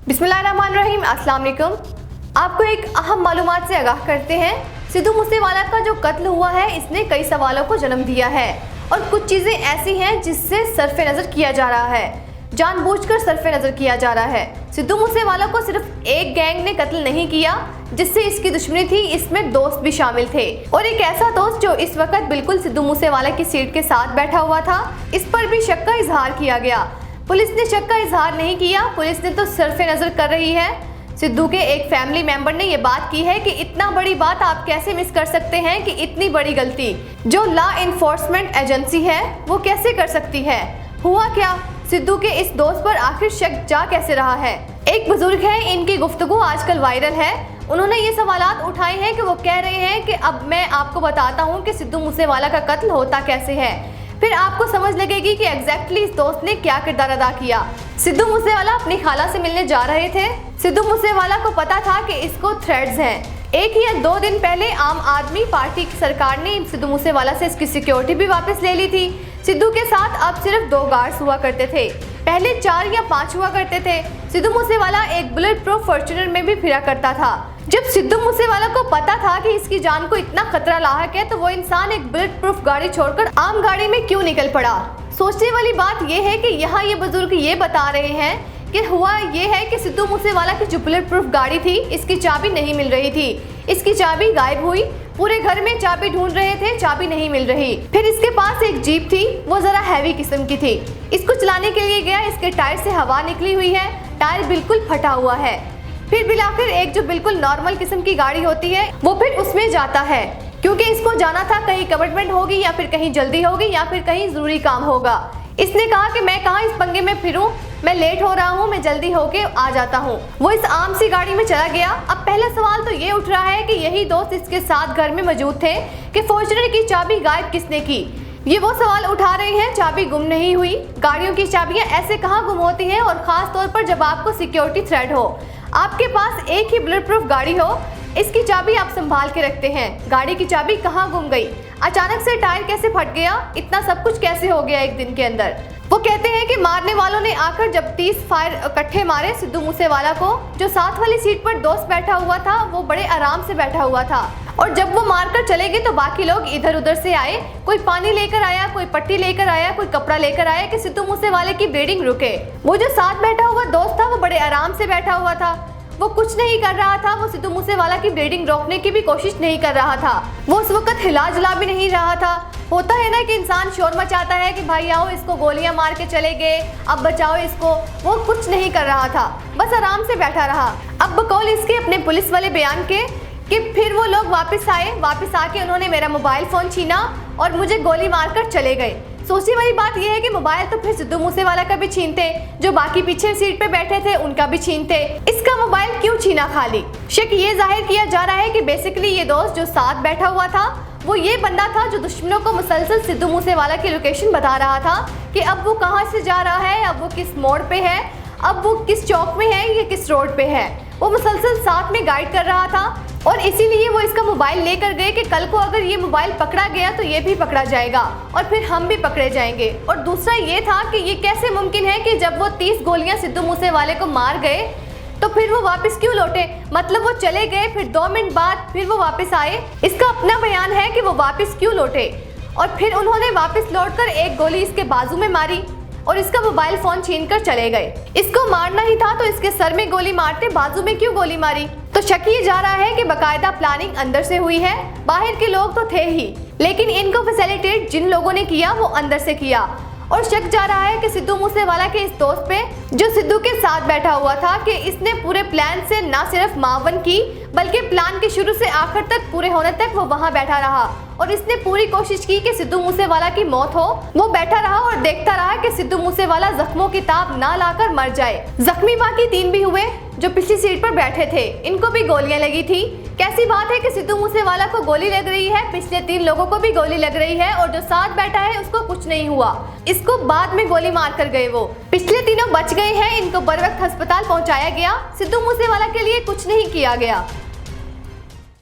बिस्मिल्लाहिर्रहमानिर्रहीम, अस्सलाम वालेकुम। आपको एक अहम मालूमात से आगाह करते हैं। सिद्धू मूसेवाला का जो कत्ल हुआ है इसने कई सवालों को जन्म दिया है और कुछ चीज़ें ऐसी हैं जिससे सरफे नज़र किया जा रहा है, जानबूझकर सरफे नज़र किया जा रहा है। सिद्धू मूसेवाला को सिर्फ एक गैंग ने कत्ल नहीं किया जिससे इसकी दुश्मनी थी, इसमें दोस्त भी शामिल थे और एक ऐसा दोस्त जो इस वक्त बिल्कुल सिद्धू मूसेवाला की सीट के साथ बैठा हुआ था, इस पर भी शक का इजहार किया गया। पुलिस ने शक का इजहार नहीं किया, पुलिस ने तो सरफे नज़र कर रही है। सिद्धू के एक फैमिली मेंबर ने यह बात की है कि इतना बड़ी बात आप कैसे मिस कर सकते हैं, कि इतनी बड़ी गलती जो लॉ इन्फोर्समेंट एजेंसी है वो कैसे कर सकती है। हुआ क्या, सिद्धू के इस दोस्त पर आखिर शक जा कैसे रहा है। एक बुजुर्ग है, इनकी गुफ्तगू आजकल वायरल है। उन्होंने ये सवालात उठाए हैं कि वो कह रहे हैं कि अब मैं आपको बताता हूँ कि सिद्धू मूसेवाला का कत्ल होता कैसे है, फिर आपको समझ लगेगी कि एग्जैक्टली इस दोस्त ने क्या किरदार अदा किया। सिद्धू मूसेवाला अपनी खाला से मिलने जा रहे थे। सिद्धू मूसेवाला को पता था कि इसको थ्रेड्स हैं। एक या 2 दिन पहले आम आदमी पार्टी की सरकार ने सिद्धू मूसेवाला से इसकी सिक्योरिटी भी वापस ले ली थी। सिद्धू के साथ अब सिर्फ 2 गार्ड्स हुआ करते थे, पहले 4 या 5 हुआ करते थे। सिद्धू मूसेवाला एक बुलेट प्रूफ फॉर्च्यूनर में भी फिरा करता था। जब सिद्धू मूसेवाला को पता था कि इसकी जान को इतना खतरा लाहक है तो वो इंसान एक बुलेट प्रूफ गाड़ी छोड़कर आम गाड़ी में क्यों निकल पड़ा। सोचने वाली बात यह है कि यहाँ ये बुजुर्ग ये बता रहे हैं कि हुआ ये है कि सिद्धू मूसेवाला की जो बुलेट प्रूफ गाड़ी थी इसकी चाबी नहीं मिल रही थी, इसकी चाबी गायब हुई। पूरे घर में चाबी ढूंढ रहे थे, चाबी नहीं मिल रही। फिर इसके पास एक जीप थी, वो जरा हैवी किस्म की थी। इसको चलाने के लिए गया, इसके टायर से हवा निकली हुई है, टायर बिल्कुल फटा हुआ है। फिर बिलाखिर एक जो बिल्कुल नॉर्मल किस्म की गाड़ी होती है वो फिर उसमें जाता है, क्योंकि इसको जाना था कहीं कमिटमेंट होगी या फिर कहीं जल्दी होगी या फिर कहीं ज़रूरी काम होगा। इसने कहा कि मैं कहाँ इस पंगे में फिरूं, मैं लेट हो रहा हूँ, मैं जल्दी होके आ जाता हूँ। वो इस आम सी गाड़ी में चला गया। अब पहला सवाल तो ये उठ रहा है कि यही दोस्त इसके साथ घर में मौजूद थे कि फॉर्च्यूनर की चाबी गायब किसने की। ये वो सवाल उठा रहे हैं, चाबी गुम नहीं हुई। गाड़ियों की चाबियाँ ऐसे कहाँ गुम होती हैं, और ख़ास तौर पर जब आपको सिक्योरिटी थ्रेट हो, आपके पास एक ही बुलेट प्रूफ गाड़ी हो, इसकी चाबी आप संभाल के रखते हैं। गाड़ी की चाबी कहाँ गुम गई, अचानक से टायर कैसे फट गया, इतना सब कुछ कैसे हो गया एक दिन के अंदर। वो कहते हैं कि मारने वालों ने आकर जब 30 फायर इकट्ठे मारे सिद्धू मूसेवाला को, जो साथ वाली सीट पर दोस्त बैठा हुआ था वो बड़े आराम से बैठा हुआ था, और जब वो मारकर चले गए तो बाकी लोग इधर उधर से आए। कोई पानी लेकर आया, कोई पट्टी लेकर आया, कोई कपड़ा लेकर आया कि सिद्धू मूसेवाले की ब्लीडिंग रुके। वो जो साथ बैठा हुआ दोस्त था वो बड़े आराम से बैठा हुआ था, वो कुछ नहीं कर रहा था, वो सिद्धू मूसेवाला की ब्लीडिंग रोकने की भी कोशिश नहीं कर रहा था। वो उस वक्त हिला जुला भी नहीं रहा था। होता है ना कि इंसान शोर मचाता है कि भाई आओ, इसको गोलियां मार के चले गए, अब बचाओ इसको। वो कुछ नहीं कर रहा था, बस आराम से बैठा रहा। अब बकौल इसके अपने पुलिस वाले बयान के कि फिर वो लोग वापस आए, वापस आके उन्होंने मेरा मोबाइल फ़ोन छीना और मुझे गोली मारकर चले गए। सोचने वाली बात यह है कि मोबाइल तो फिर सिद्धू मूसेवाला का भी छीनते, जो बाकी पीछे सीट पे बैठे थे उनका भी छीनते, इसका मोबाइल क्यों छीना खाली। शक ये जाहिर किया जा रहा है कि बेसिकली ये दोस्त जो साथ बैठा हुआ था वो ये बंदा था जो दुश्मनों को मुसलसल सिद्धू मूसेवाला की लोकेशन बता रहा था कि अब वो कहाँ से जा रहा है, अब वो किस मोड़ पे है, अब वो किस चौक में है या किस रोड पे है। वो मुसलसल साथ में गाइड कर रहा था और इसीलिए वो इसका मोबाइल लेकर गए कि कल को अगर ये मोबाइल पकड़ा गया तो ये भी पकड़ा जाएगा और फिर हम भी पकड़े जाएंगे। और दूसरा ये था कि ये कैसे मुमकिन है कि जब वो 30 गोलियां सिद्धू मूसेवाले को मार गए तो फिर वो वापस क्यों लौटे, मतलब वो चले गए फिर 2 मिनट बाद फिर वो वापस आए। इसका अपना बयान है कि वो वापस क्यों लौटे, और फिर उन्होंने वापस लौटकर एक गोली इसके बाजू में मारी और इसका मोबाइल फ़ोन छीनकर चले गए। इसको मारना ही था तो इसके सर में गोली मारते, बाजू में क्यों गोली मारी। तो शक ये जा रहा है कि बाकायदा प्लानिंग अंदर से हुई है। बाहर के लोग तो थे ही, लेकिन इनको फैसिलिटेट जिन लोगों ने किया वो अंदर से किया। और शक जा रहा है कि सिद्धू मूसेवाला के इस दोस्त पे जो सिद्धू के साथ बैठा हुआ था कि इसने पूरे प्लान से ना सिर्फ मावन की बल्कि प्लान के शुरू से आखिर तक पूरे होने तक वो वहां बैठा रहा और इसने पूरी कोशिश की कि सिद्धू मूसेवाला की मौत हो। वो बैठा रहा और देखता रहा कि सिद्धू मूसेवाला जख्मों की ताब ना लाकर मर जाए। जख्मी बाकी 3 भी हुए जो पिछली सीट पर बैठे थे, इनको भी गोलियां लगी थी। कैसी बात है कि सिद्धू मूसेवाला को गोली लग रही है, पिछले 3 लोगों को भी गोली लग रही है और जो साथ बैठा है उसको कुछ नहीं हुआ, इसको बाद में गोली मार कर गए। वो पिछले तीनों बच गए हैं, इनको बर वक्त अस्पताल पहुंचाया गया। सिद्धू मूसेवाला के लिए कुछ नहीं किया गया।